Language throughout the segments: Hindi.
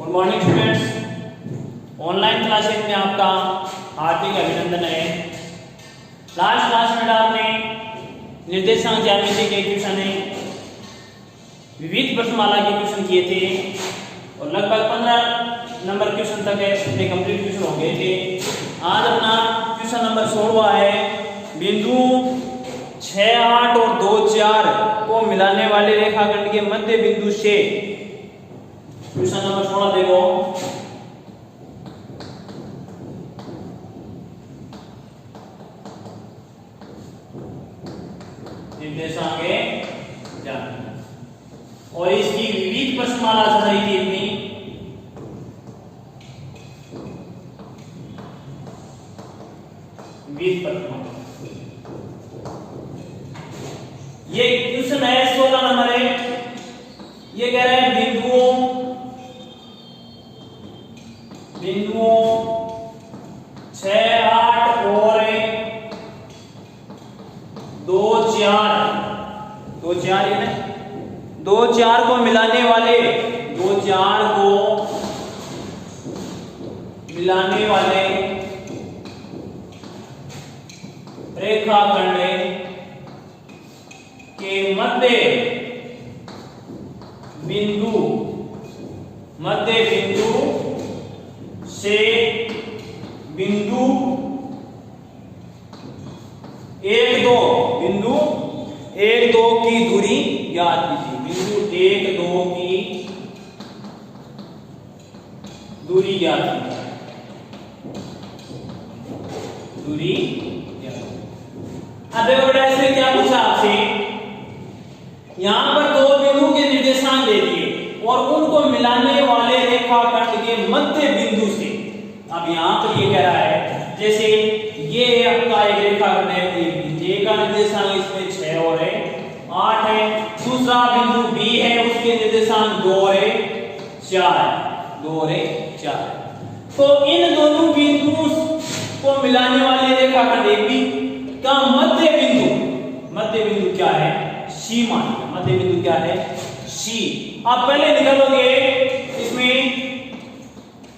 Good morning students, online classes में आपका हार्दिक अभिनंदन है। लास्ट क्लास में आपने निर्देशांक ज्यामिति के क्वेश्चन विविध प्रश्नमाला के क्वेश्चन किए थे और लगभग 15 नंबर क्वेश्चन तक अपने कंप्लीट क्वेश्चन हो गए थे। आज अपना क्वेश्चन नंबर 16 है। बिंदु 6, 8 और 2, 4 को मिलाने वाले रेखाखंड के मध्य बिंदु से क्वेश्चन नंबर 16 देखो। निर्देशांक ज्यामिति और इसकी विविध प्रश्नमाला चल रही थी इतनी। विविध प्रश्नमाला ये क्वेश्चन है 16 नंबर है। ये कह रहे हैं बिंदुओं 6, 8 और 2, 4 ये ना 2, 4 को मिलाने वाले 2, 4 को मिलाने वाले रेखाखंड के मध्य बिंदु से बिंदु 1, 2 की दूरी ज्ञात कीजिए। बिंदु 1, 2 की दूरी ज्ञात कीजिए। अब देखो बेटा इसमें क्या पूछा आपसे, यहां पर दो बिंदु के निर्देशांक दे दिए और उनको मिलाने वाले रेखाखंड के मध्य बिंदु से। अब यहां पर ये कह रहा है जैसे ये आपका एक रेखाखंड है, ए का निर्देशांक इसमें 6 और 8 है। दूसरा बिंदु बी है, उसके निर्देशांक 2 और 4। तो इन दोनों बिंदुओं को मिलाने वाले रेखाखंड ए बी का मध्य बिंदु क्या है? सी मानिए। मध्य बिंदु क्या है? सी। आप पहले निकालोगे इसमें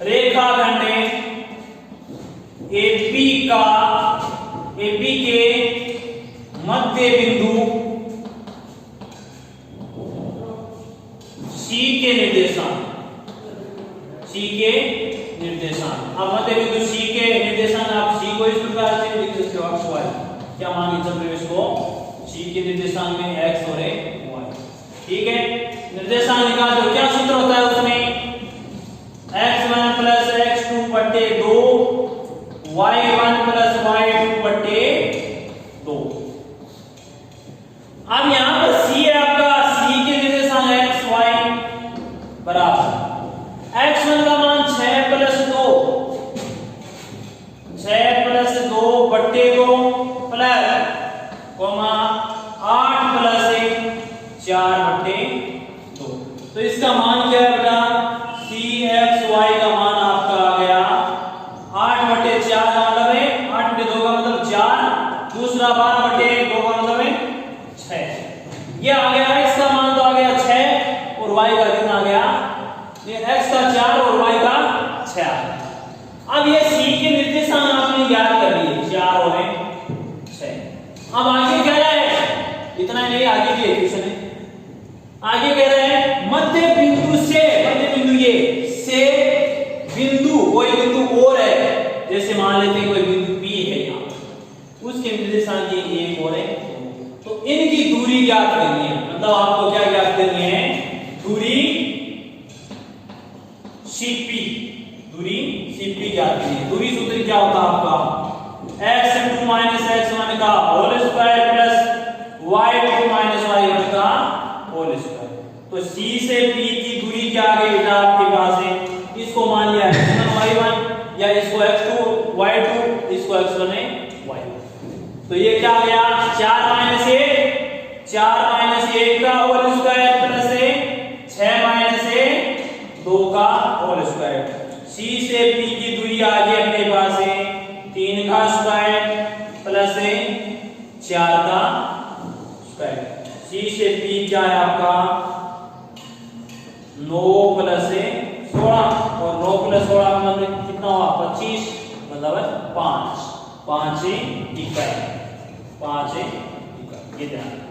रेखाखंड AB के मध्य बिंदु C के निर्देशांक। अब मध्य बिंदु C के निर्देशांक आप C को इस प्रकार से लिख सकते हो। क्या मान के चल रहे हो इसको? C के निर्देशांक में x और y। ठीक है, निर्देशांक निकाल दो। क्या सूत्र होता है उसमें? x1 + x2 बटे 2 y1 + y2 बटे 2। अब यहां पर C है आपका, C के निर्देशांक x y बराबर x1 का मान 6 + 2 बटे 2 प्लस 8 + 4 बटे 2। तो इसका मान क्या है बेटा? cxy का मान आपका आ गया 8 बटे 4 का मतलब है 8 बटे 2 का मतलब 4, दूसरा 12 बटे 2 का मतलब है 6। ये आ गया x का मान तो आ गया 6 और y का कितना आ गया? ये x का 4 और y का 6। अब ये c के निर्देशांक आपने याद कर लिए 4 और 6। अब आगे कह रहा है, इतना नहीं, आगे भी क्वेश्चन है। आगे कह रहे हैं मध्य बिंदु से बिंदु कोई बिंदु और है, जैसे मान लेते हैं कोई बिंदु P है यहाँ, उसके निर्देशांक ये 1 और है। तो इनकी दूरी ज्ञात करनी है। मतलब आपको क्या ज्ञात करनी है? दूरी CP ज्ञात करनी है। दूरी सूत्र क्या होता है आपका? x2 - x1 का whole square plus y2 - y1 का होल स्क्वायर। तो C से P की दूरी क्या आ गई बेटा आपके पास है? इसको मान लिया x1 y1 या इसको x2 y2, इसको x1 y1। तो ये क्या आ गया? 4 - 1 का होल स्क्वायर प्लस 6 - 2 का होल स्क्वायर। C से P की दूरी आ गई अपने पास है 3 का स्क्वायर प्लस 4 का स्क्वायर। C से P क्या है आपका? 9 + 16 16 और 9 + 16 मतलब कितना हुआ 25 मतलब 5 5 इकाई 5 इकाई। ये ध्यान रखना।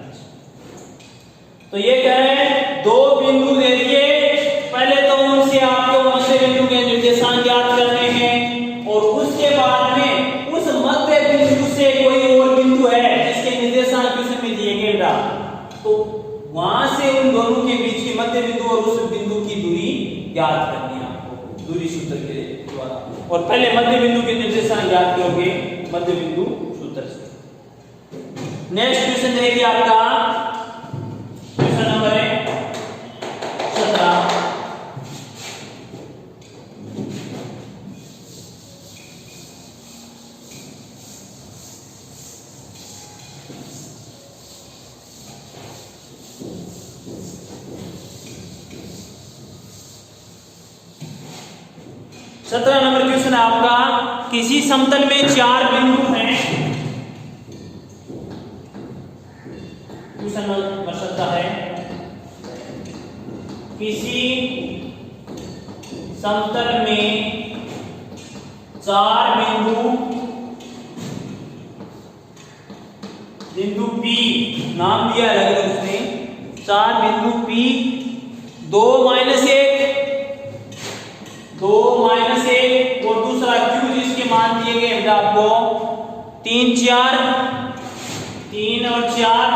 तो ये कह रहे हैं दो बिंदु दे दिए, पहले तो उनसे आपको मध्य बिंदु के निर्देशांक ज्ञात करने हैं और उसके बाद में उस मध्य बिंदु से कोई और बिंदु है जिसके निर्देशांक इसमें दिए गए बेटा, तो वहां से उन दोनों के बीच की मध्य बिंदु और उस बिंदु की दूरी ज्ञात करनी है आपको दूरी सूत्र के द्वारा। और पहले मध्य बिंदु के निर्देशांक ज्ञात करोगे मध्य बिंदु सूत्र से। नेक्स्ट क्वेश्चन देखिए आपका क्वेश्चन नंबर 17। 17 नंबर क्वेश्चन है आपका, किसी समतल में 4 बिंदु हैं। क्वेश्चन नंबर 17 है, किसी समतल में 4 बिंदु P नाम दिया है उसने, 4 बिंदु P 2 - 1 और दूसरा Q जिसके मान दिए गए हैं आपको 3 और 4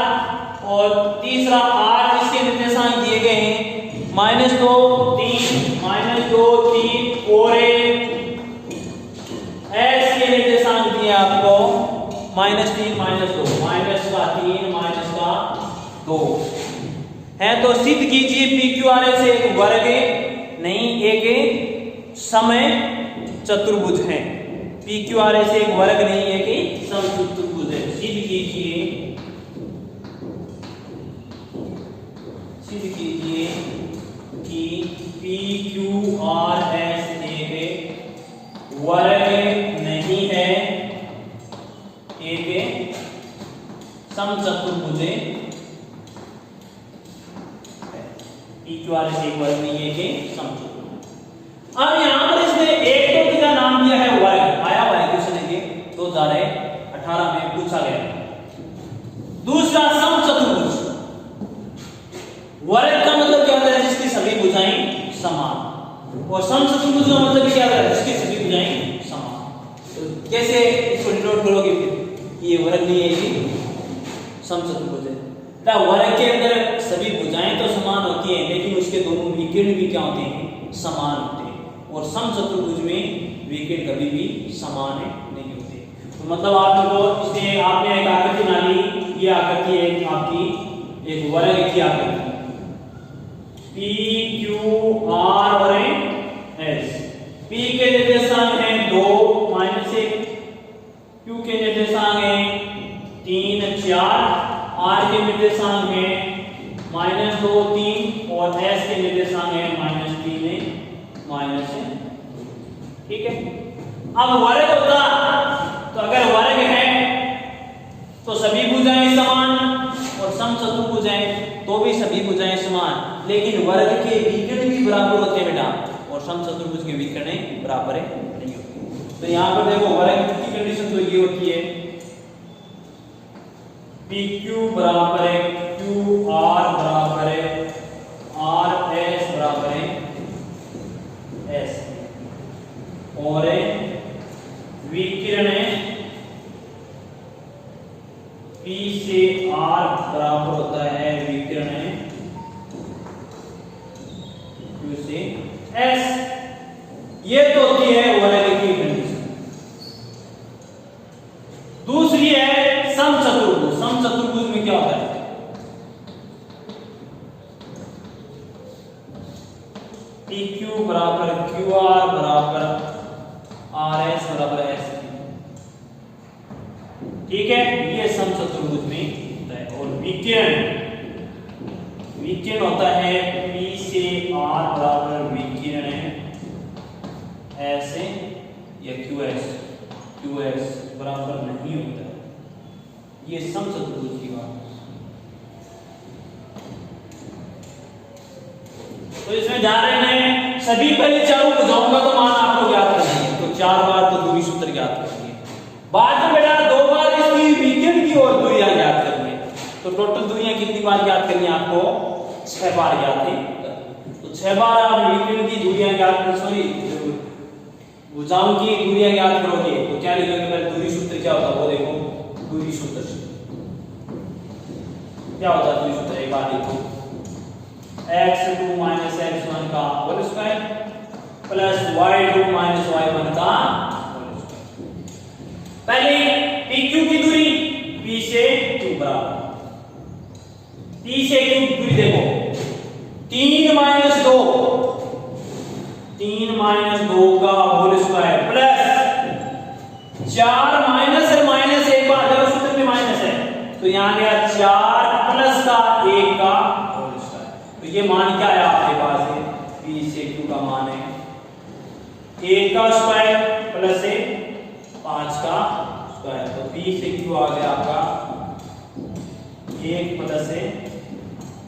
और तीसरा R जिसके निर्देशांक दिए गए हैं -2 3 और S के निर्देशांक दिए आपको -3 -2 -2 है। तो सिद्ध कीजिए PQRS से एक वर्ग नहीं एक समय चतुर्भुज है। PQRS एक वर्ग नहीं है कि समचतुर्भुज है। सिद्ध कीजिए कि PQRS एक वर्ग नहीं है एक समचतुर्भुज है। PQRS एक वर्ग नहीं है कि समचतुर्भुज। अब यहां पर इसने एक तो का नाम दिया है वर्ग, आया हुआ है क्वेश्चन के 2018 में पूछा गया। दूसरा समचतुर्भुज, वर्ग का मतलब क्या होता है जिसकी सभी भुजाएं समान, और समचतुर्भुज का मतलब क्या होता है जिसकी सभी भुजाएं समान। तो कैसे इसको डिनोट करोगे फिर, ये वर्ग नहीं है ये समचतुर्भुज है। वर्ग के अंदर सभी भुजाएं तो समान होती हैं लेकिन उसके दोनों विकर्ण भी क्या होते हैं समान होते हैं, और समचतुर्भुज में विकर्ण कभी भी समान नहीं होते। तो मतलब आप लोगों इसने आपने एक आकृति बना ली, ये आकृति है आपकी एक वर्ग की आकृति PQR और S। P के निर्देशांक हैं 2 - 1, Q के निर्देशांक हैं 3 4, R के निर्देशांक हैं -2 3 और S के निर्देशांक हैं -3 ठीक है। अब वर्ग होता तो अगर वर्ग है तो सभी भुजाएं समान और समचतुर्भुज है तो भी सभी भुजाएं समान, लेकिन वर्ग के विकर्ण भी बराबर होते हैं बेटा और समचतुर्भुज के विकर्ण बराबर नहीं होते। तो यहां पर देखो वर्ग की कंडीशन तो ये होती है PQ बराबर है QR बराबर है RS बराबर है S, और विकिरण P से R बराबर होता है विकिरण Q से S। ये तो होती है वर्ग की कंडीशन। दूसरी है समचतुर्भुज। समचतुर्भुज में क्या होता है PQ बराबर QR बराबर RS बराबर S, ठीक है। ये समचतुर्भुज में होता है। और विकर्ण होता है P से R बराबर विकर्ण S या QS बराबर नहीं होता है। ये समचतुर्भुज की बात है। तो इसमें ध्यान रखना है सभी पहले चारों भुजाओं का तो मान आपको ज्ञात करना है, तो 4 बार तो दूरी सूत्र ज्ञात करेंगे। बाद में बेटा 2 बार इसकी विकिरण की और दूरियां ज्ञात करेंगे। तो टोटल दूरियां कितनी बार ज्ञात करनी है आपको? 6 बार ज्ञात है। तो 6 बार आप विकिरण की दूरियां ज्ञात कर, सॉरी भुजाओं की दूरियां ज्ञात करोगे तो क्या लिखोगे? पहले दूरी सूत्र क्या होता है वो देखो। दूरी सूत्र क्या होता है? दूरी सूत्र एक बार देखो, x2 x1 का whole square plus y2 y1 का होल स्क्वायर। पहले pq की दूरी p से q बराबर, p से q की दूरी देखो 3 - 2 का होल स्क्वायर प्लस 4 माइनस है, माइनस एक बार जब सूत्र में माइनस है तो यहां गया 4 प्लस का 1 का होल स्क्वायर। तो ये मान क्या है आपके पास है? p से q का मान है 1 का स्क्वायर प्लस 5 का स्क्वायर। तो p से q आ गया आपका 1 प्लस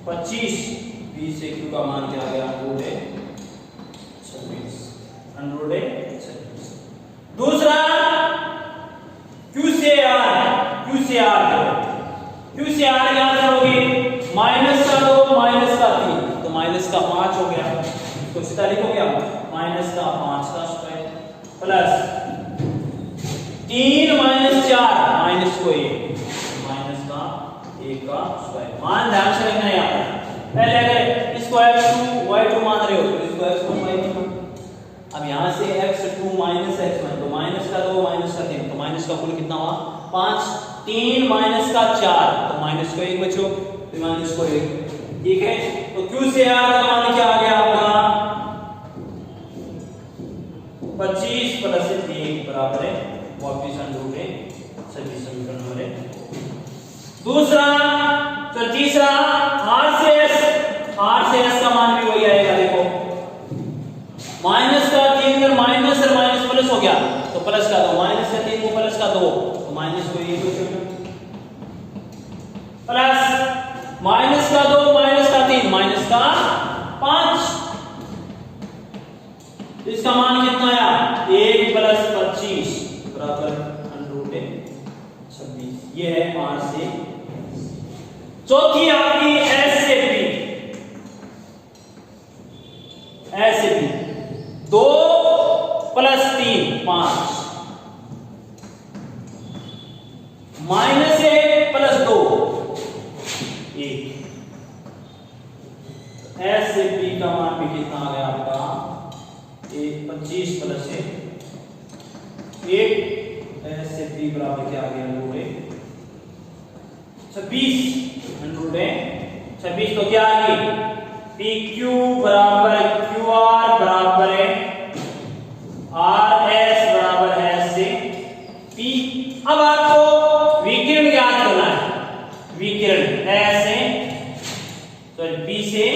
25, p से q का मान क्या आ गया? Root 26, under root 26। दूसरा q से r याद करोगे, माइनस का 2 माइनस का 3 तो माइनस का 5 हो गया, तो सीधा लिखोगे आप माइनस का 5 का स्क्वायर प्लस 3 - 4 माइनस को 1 माइनस का 1 का स्क्वायर। मान ध्यान से रखना है यहाँ पर। पहले अगर इसको x2 y2 मान रहे हो तो इसको x1 y1। अब यहाँ से x2 x1 तो माइनस का 2 माइनस का 3 तो माइनस का कुल कितना हुआ? 5, 3 माइनस का 4 तो माइनस को 1 बचो, तो माइनस को 1, ठीक है। तो q से r का मान क्या आ गया आपका? 25 प्लस 1 बराबर है वापिस अंडर रूट 26 समीकरण नंबर है। दूसरा तो तीसरा r से s का मान भी वही आएगा। देखो माइनस का 3 अगर माइनस और माइनस प्लस हो गया तो प्लस का 2, माइनस का 3 को प्लस का 2 तो माइनस को 1 प्लस माइनस का 2 माइनस का 3 माइनस का 5। इसका मान कितना आया? 1 प्लस 25 बराबर अंडर रूट 26। ये है 5 से। चौथी आपकी s से p 2 plus 3 5 minus 1 plus 2 1। s से p का मान भी कितना आ गया आपका? 25 प्लस 1 s से p बराबर क्या आ गया? Root 26 root 26। तो क्या आ गई? pq बराबर qr बराबर है rs बराबर s से p। अब आपको विकिरण ज्ञात करना है, विकिरण s से सॉरी p से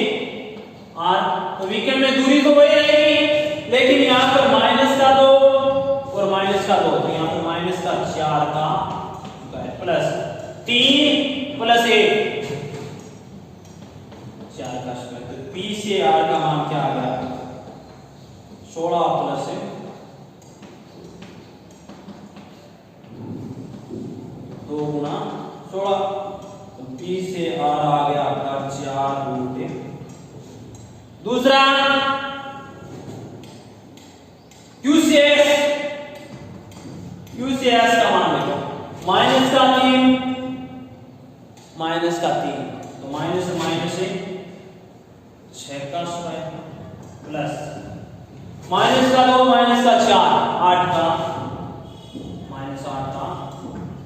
r। तो विकिरण में दूरी तो वही रहेगी, लेकिन यहां पर माइनस का 2 और माइनस का 2 तो यहां पर माइनस का 4 का प्लस 3 प्लस 1 4 का स्क्वायर। तो p से r का मान क्या आ गया? 16 प्लस 2 गुना 16। तो p से r आ गया आपका 4 रूट। दूसरा q से s का मान देखो, माइनस का 3 तो माइनस से माइनस है 6 का स्क्वायर प्लस माइनस का 2 माइनस का 4 8 का माइनस 8 का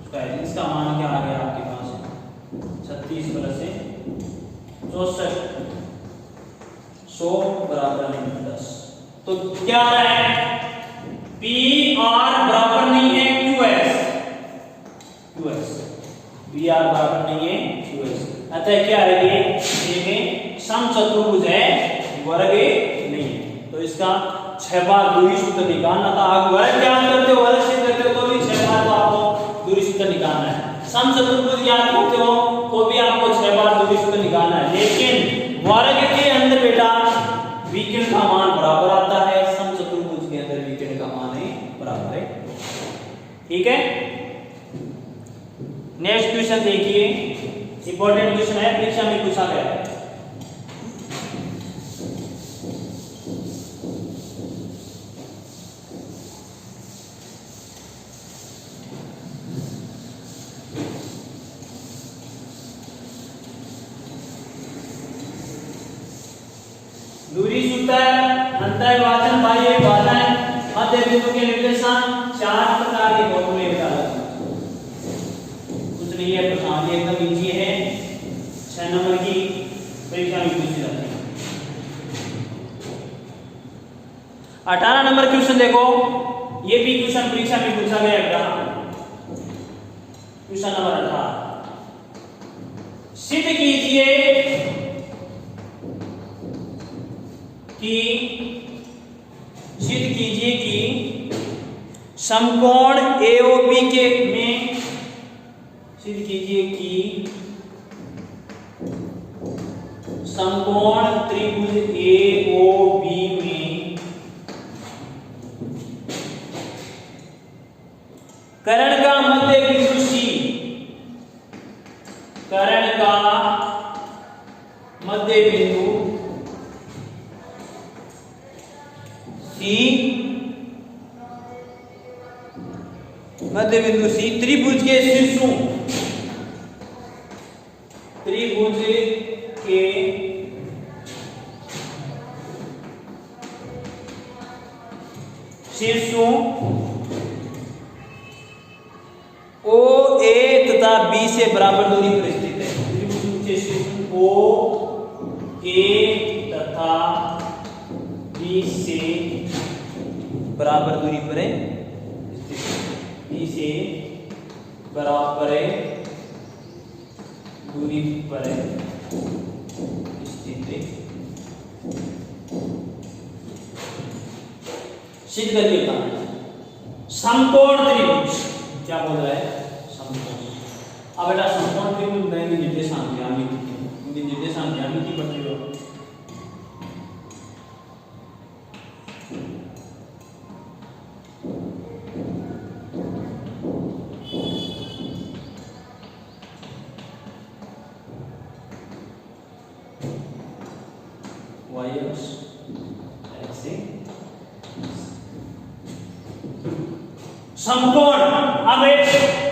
स्क्वायर। इसका मान क्या आ गया आपके पास? 36 प्लस 64 100 बराबर 10। तो क्या आ रहा है? पी आर बराबर नहीं है QS पी आर बराबर नहीं है QS। अतः क्या है? ये समचतुर्भुज है, वर्ग नहीं है। तो इसका 6 बार दूरी सूत्र निकालना था। आप वर्ग ज्ञात करते हो, वर्ग सिद्ध करते हो तो भी 6 बार तो आपको दूरी सूत्र निकालना है। समचतुर्भुज ज्ञात करते हो तो भी आपको 6 बार दूरी सूत्र निकालना है। लेकिन वर्ग के अंदर बेटा विकर्ण का मान बराबर आता है, समचतुर्भुज के अंदर विकर्ण का मान है बराबर है। ठीक है, नेक्स्ट क्वेश्चन देखिए, इंपॉर्टेंट क्वेश्चन है, परीक्षा में पूछा गया है। दूरी सूत्र, अंतर्वाचन, बाह्य विभाजन, मध्य बिंदु के निर्देशांक, 4 प्रकार के फॉर्मूले बता दो। कुछ नहीं है, प्रश्न एकदम इजी है, 6 नंबर की परीक्षा में पूछी जाती है। 18 नंबर क्वेश्चन देखो, ये भी क्वेश्चन परीक्षा में पूछा गया है। क्वेश्चन नंबर 18, सिद्ध कीजिए कि समकोण AOB के में, सिद्ध कीजिए कि समकोण त्रिभुज AOB में कर्ण का मध्य बिंदु C, कर्ण का मध्य बिंदु C, मध्य बिंदु C त्रिभुज के शीर्षों, त्रिभुज के शीर्षों OA तथा B से बराबर दूरी पर स्थित है। त्रिभुज के शीर्षों OA तथा B से बराबर दूरी पर है, B से बराबर दूरी पर स्थित है। सिद्ध करके बताना, समकोण त्रिभुज, क्या बोल रहा है, समकोण। अब बेटा समकोण त्रिभुज में निर्देशांक ज्ञानी, निर्देशांक ज्ञानी की पढ़ते हो। समकोण, अब एक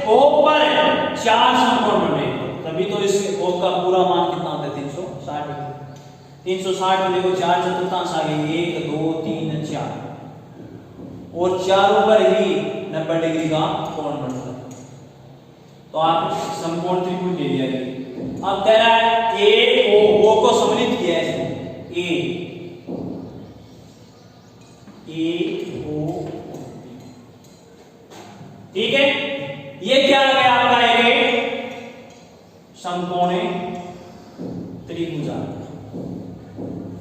O पर 4 समकोण बने, तभी तो इस O का पूरा मान कितना होता है, 360 डिग्री। 360 में देखो 4 चतुर्थांश आ गए, 1 2 3 4, और चारों पर ही 90 डिग्री का कोण बनता है। तो आप समकोण त्रिभुज ले लिया। अब कह रहा है O को सम्मिलित किया है, AO, ठीक है। ये क्या आ गया आपका, समकोण त्रिभुज,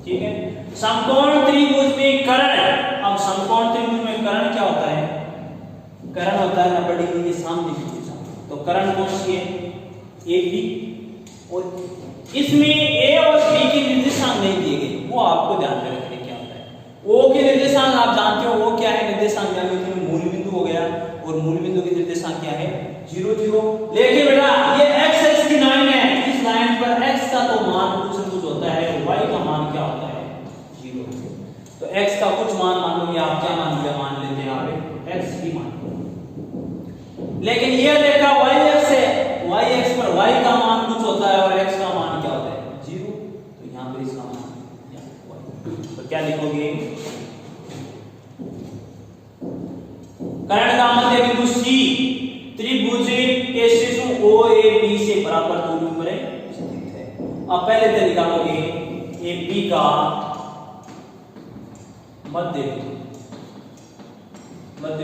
ठीक है। समकोण त्रिभुज में कर्ण, अब समकोण त्रिभुज में कर्ण क्या होता है, कर्ण होता है 90 डिग्री के सामने की दिशा। तो कर्ण कौन सी है, AB, और इसमें A और B के निर्देशांक नहीं दिए गए, वो आपको ध्यान में रखने क्या होता है। O के निर्देशांक आप जानते हो, वो क्या है, निर्देशांक ज्ञानी में मूल बिंदु हो गया, और मूल बिंदु के निर्देशांक क्या है, 0 0। लेकिन बेटा ये x एक्स की लाइन है, इस लाइन पर x का तो मान कुछ न कुछ होता है, y का मान क्या होता है, 0। तो x का कुछ मान मान लो, आप क्या मान लिया, मान लेते हैं आप x की मान। लेकिन ये देखा y एक्स है, y एक्स पर y का मान कुछ होता है और x का मान क्या होता है, 0। तो यहाँ पर इसका मान y, तो क्या लिखोगे, कर्ण का मध्य बिंदु C त्रिभुज के शीर्षों OAB से बराबर दूरी पर स्थित है। अब पहले तो निकालोगे AB का मध्य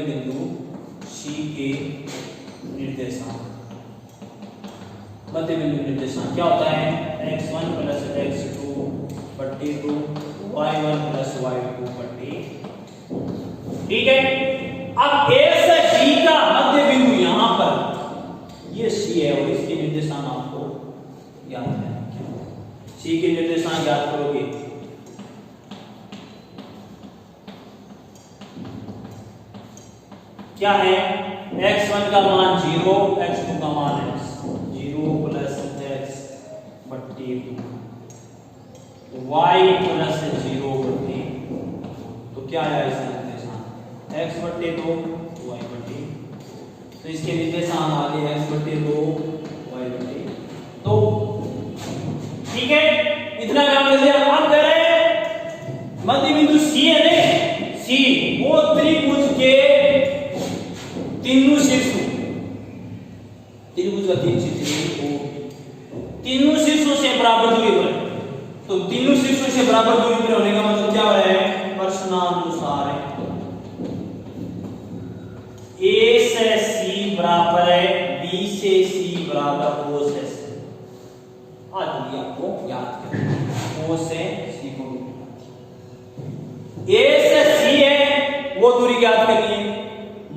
बिंदु C के निर्देशांक, मध्य बिंदु निर्देशांक क्या होता है, x1 + x2 / 2 y1 + y2 / 2, ठीक है। अब A से D का मध्य बिंदु यहां पर, ये C है और इसके निर्देशांक आपको याद है। C के निर्देशांक याद करोगे क्या है, x1 का मान 0, x2 का मान x, 0 प्लस x बट्टे 2, y प्लस 0 बट्टे, तो क्या आया इसका निर्देशांक x बट्टे 2 y बट्टे, तो इसके निर्देशांक आ गए x बट्टे 2 y बट्टे 2। ठीक है, इतना काम कर लिया। अब कह रहे हैं मध्य बिंदु C है ना, C वो त्रिभुज के तीनों शीर्षों, त्रिभुज का तीन तीनों शीर्षों से बराबर दूरी पर, तो तीनों शीर्षों से बराबर दूरी पर होने का मतलब क्या हो रहा है, प्रश्नानुसार है A से C बराबर है B से C बराबर O से C। आज भी आपको याद करना, O से C को A से C है वो दूरी ज्ञात करनी है,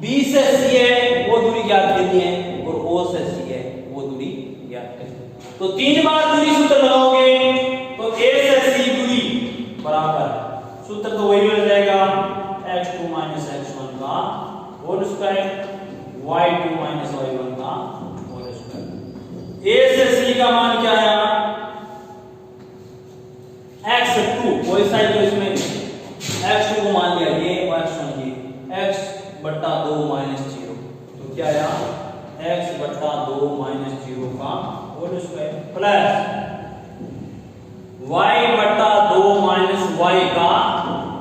B से C है वो दूरी ज्ञात करनी है, और O से C है वो दूरी ज्ञात करनी है। तो 3 बार दूरी सूत्र लगाओगे तो A से C दूरी बराबर, सूत्र तो वही मिल जाएगा x2 x1 का होल स्क्वायर, y2 y1 का होल स्क्वायर। A से C का मान क्या आया, x2, कोई साइड तो इसमें x2 को मान लिया ये x1 ये x बट्टा 2 माइनस 0, तो क्या आया x बट्टा 2 माइनस 0 का होल स्क्वायर प्लस y बट्टा 2 माइनस y का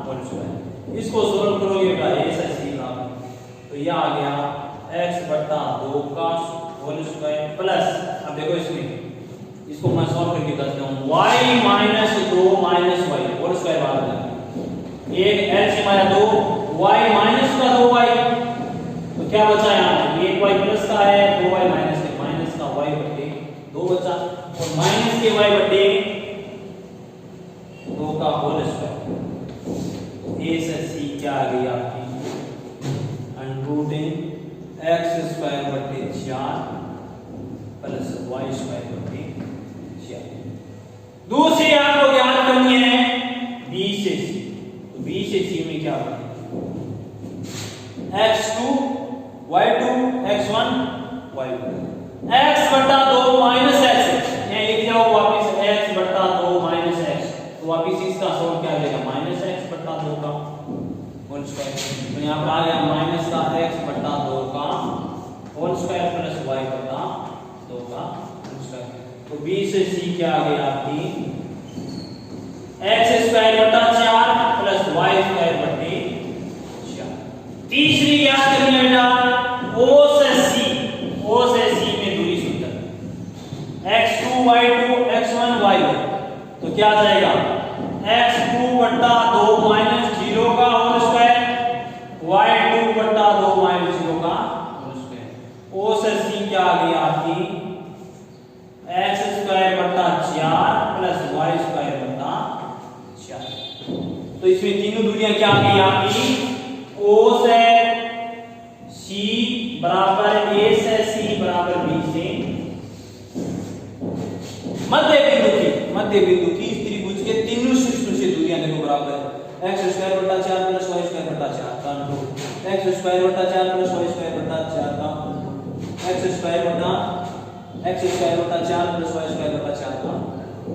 होल स्क्वायर। इसको सोल्व करोगे बेटा a से c का, तो यह आ गया x बट्टा 2 का होल स्क्वायर प्लस, अब देखो इसमें इसको मैं सॉल्व करके बताता हूं, y minus 2 minus y whole square बाहर आ जाएगा, एक एलसीएम आया 2, y माइनस का 2y, तो क्या बचा यहां, ये y प्लस का है, 2y माइनस का y बटे 2 बचा, और माइनस के y बटे 2 का होल स्क्वायर। a से c क्या आ गई आपकी अंडर x स्क्वायर बटे 4 प्लस y स्क्वायर बटे 4। दूसरी आपको ज्ञात करनी है b से c, तो b से c में क्या बनेगा, x2 y2 x1 y1, x बटा 2 माइनस x, यहां लिख जाओ वापस x बटा 2 माइनस x, तो वापस इसका सोल्व क्या देगा, माइनस x बटा 2 का होल स्क्वायर, तो यहां पर आ गया माइनस का x बटा 2 का होल स्क्वायर प्लस y बटा 2 का होल स्क्वायर। तो b से c क्या आ गई आपकी x स्क्वायर बटा 4 प्लस y स्क्वायर बटे 4। तीसरी ज्ञात करनी है बेटा o से c में दूरी सूत्र x2 y2 x1 y1, तो क्या आ जाएगा x2 बटा 2 माइनस 0 का होल स्क्वायर, y2 बटा 2 माइनस 0 का होल स्क्वायर। o से c क्या आ गई आपकी x स्क्वायर बटा 4 प्लस y स्क्वायर बटा 4। तो इसमें तीनों दूरियां क्या आ गई आपकी, o से c बराबर a से c बराबर b से मध्य बिंदु की त्रिभुज के तीनों शीर्षों से दूरियां देखो बराबर, x स्क्वायर बटा 4 प्लस y स्क्वायर बटा 4 का x स्क्वायर बटा 4 प्लस y स्क्वायर बटा 4 का x स्क्वायर बटा 4 प्लस y स्क्वायर बटा 4 का,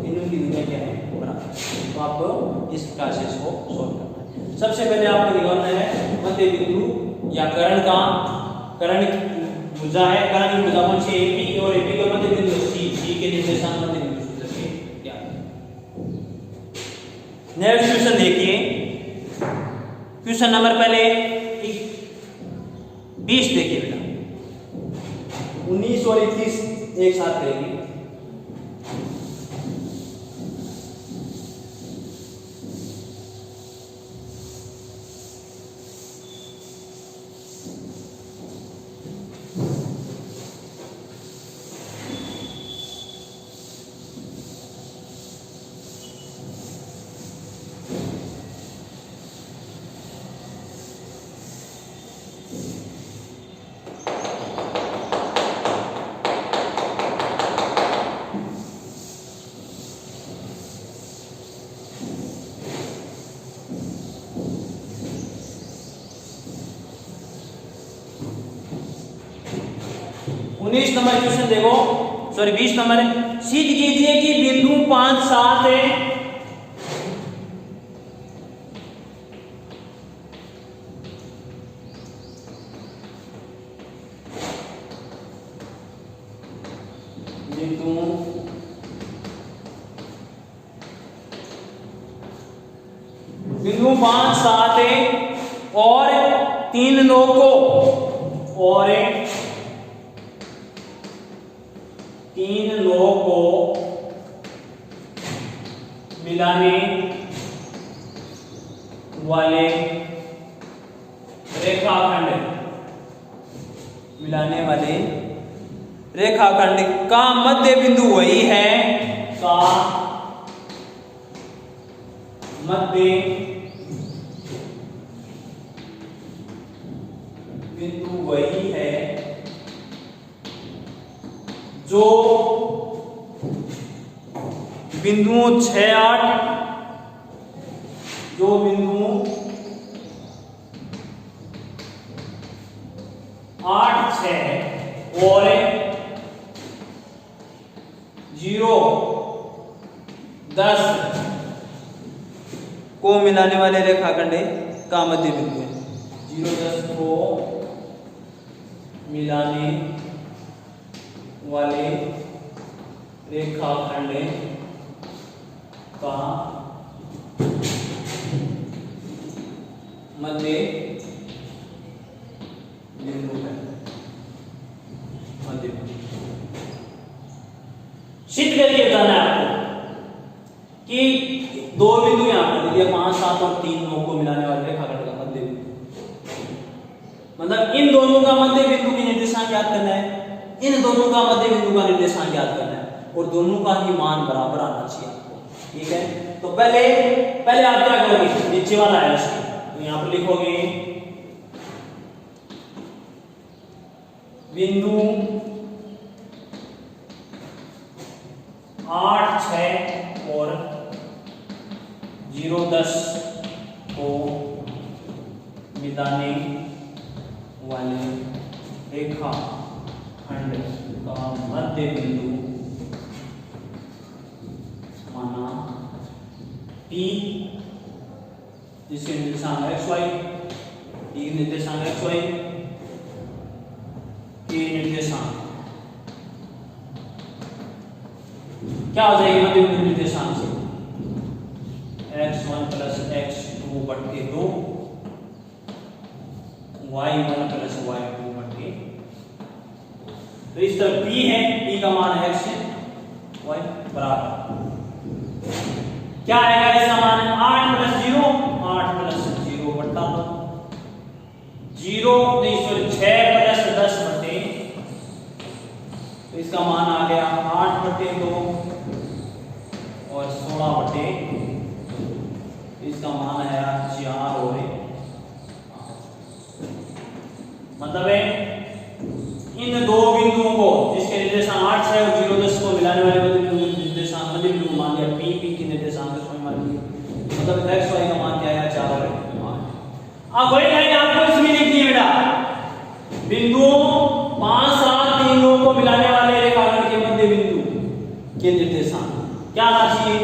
तीनों की दूरियां क्या है बराबर। तो आपको इस प्रकार से इसको सॉल्व करना है। सबसे पहले आपको निकालना है मध्य बिंदु या कर्ण भुजा है, कर्ण की भुजा कौन सी AP, और AP का मध्य बिंदु C के निर्देशांक मध्य बिंदु सूत्र से क्या है। नेक्स्ट क्वेश्चन देखिए, क्वेश्चन नंबर पहले 20 देखिए बेटा, 19 और 21 एक साथ करेंगे। 19 नंबर क्वेश्चन देखो, सॉरी 20 नंबर है। सिद्ध कीजिए कि बिंदु 5, 7 है बिंदु 5, 7 है और 3, 9 को और 3, 9 को मिलाने वाले रेखाखंड का मध्य बिंदु वही है, का मध्य बिंदु वही है जो बिंदुओं 6, 8 जो बिंदुओं 8, 6 और 0, 10 को मिलाने वाले रेखाखंड का मध्य बिंदु है। 0, 10 को मिलाने वाले रेखाखंड का मध्य बिंदु है। मध्य बिंदु सिद्ध करके बताना है आपको कि दो बिंदु यहां पर दिया 5, 7 और 3, 9 को मिलाने वाले रेखाखंड का मध्य बिंदु, मतलब इन दोनों का मध्य बिंदु की निर्देशांक याद करना है, इन दोनों का मध्य बिंदु का निर्देशांक याद करना है और दोनों का ही मान बराबर आना चाहिए आपको। ठीक है, तो पहले आप क्या करोगे, नीचे वाला है तो यहां पर लिखोगे बिंदु 8, 6 और 0, 10 को मिलाने वाले रेखाखंड का मध्य बिंदु माना P, जिसके निर्देशांक XY, P निर्देशांक XY, K निर्देशांक क्या हो जाएगी मध्य बिंदु निर्देशांक से, x1 प्लस x2 बटे 2, y1 प्लस y2 बटे, तो इस तरफ p है, p का मान है x है, y बराबर क्या आएगा, इसका मान है 8 प्लस 0, 8 प्लस 0 बटा 0 नहीं सॉरी 6 प्लस 10 बटे, तो इसका मान आ गया 8 बटे 2 और 16 बटे, इसका मान है 4 और 1, मतलब है इन दो बिंदुओं को जिसके निर्देशांक 8, 6 और 0, 10 को मिलाने वाले निर्देशांक मध्य बिंदु को मान लिया p, p की निर्देशांक को मान लिया, मतलब x, y का मान क्या है 4 और 1। अब वही लाइन आपको इसमें लिखनी है बेटा, बिंदुओं 5, 7, 3, 9 को मिलाने वाले रेखाखंड के मध्य बिंदु के निर्देशांक क्या आना चाहिए,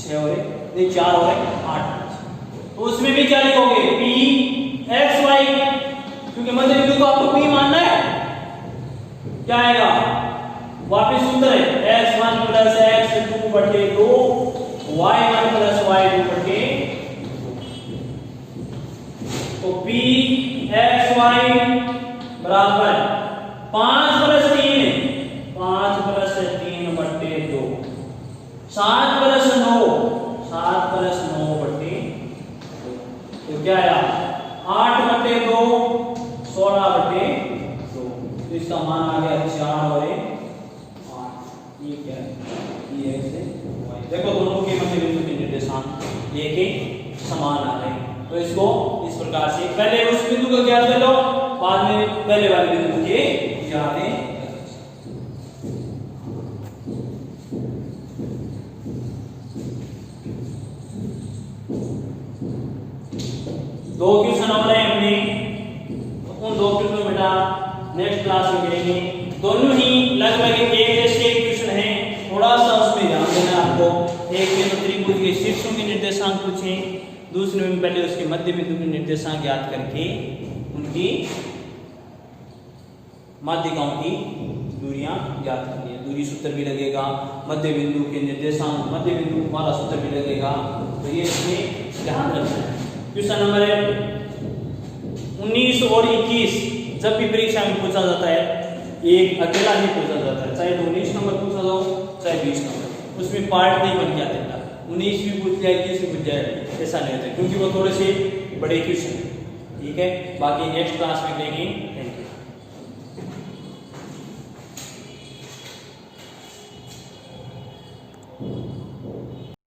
6 और 1 नहीं 4 और 8, तो उसमें भी क्या लिखोगे p x y, क्योंकि मध्य बिंदु को आपको p मानना है, क्या आएगा वापिस सूत्र है x1 प्लस x2 बटे 2, y1 प्लस y2 बटे 2, तो p x y बराबर 5 प्लस 3, 5 प्लस 3 बटे 2, 7 प्लस 9, 7 प्लस 9 बटे 2, तो क्या आया 8 बटे 2, 16 बटे 2, तो इसका मान आ गया 4 और 8, ये क्या है ये x है y, देखो दोनों के मध्य बिंदु के निर्देशांक एक ही समान आ रहे हैं, तो इसको इस प्रकार से पहले उस बिंदु को ज्ञात कर लो, बाद में पहले वाले बिंदु के ज्ञात दो क्वेश्चन और हैं हमने, तो उन दो क्वेश्चन बेटा नेक्स्ट क्लास में करेंगे। दोनों ही लगभग एक जैसे क्वेश्चन है, थोड़ा सा उसमें ध्यान देना आपको। एक में तो त्रिभुज के शीर्षों के निर्देशांक पूछे, दूसरे में पहले उसके मध्य बिंदु के निर्देशांक ज्ञात करके उनकी माध्यिकाओं की दूरियां ज्ञात करनी है। दूरी सूत्र भी लगेगा, मध्य बिंदु के निर्देशांक, मध्य बिंदु वाला सूत्र भी लगेगा, तो ये इसमें ध्यान रखना है। क्वेश्चन नंबर 19 और 21 जब भी परीक्षा में पूछा जाता है, एक अकेला ही पूछा जाता है, चाहे 19 नंबर पूछा जाओ चाहे 20 नंबर, उसमें पार्ट नहीं बन के आते। 19 भी पूछ जाए, 21 भी पूछ जाए, ऐसा नहीं होता, क्योंकि वो थोड़े से बड़े क्वेश्चन है। ठीक है, बाकी नेक्स्ट क्लास में देखेंगे।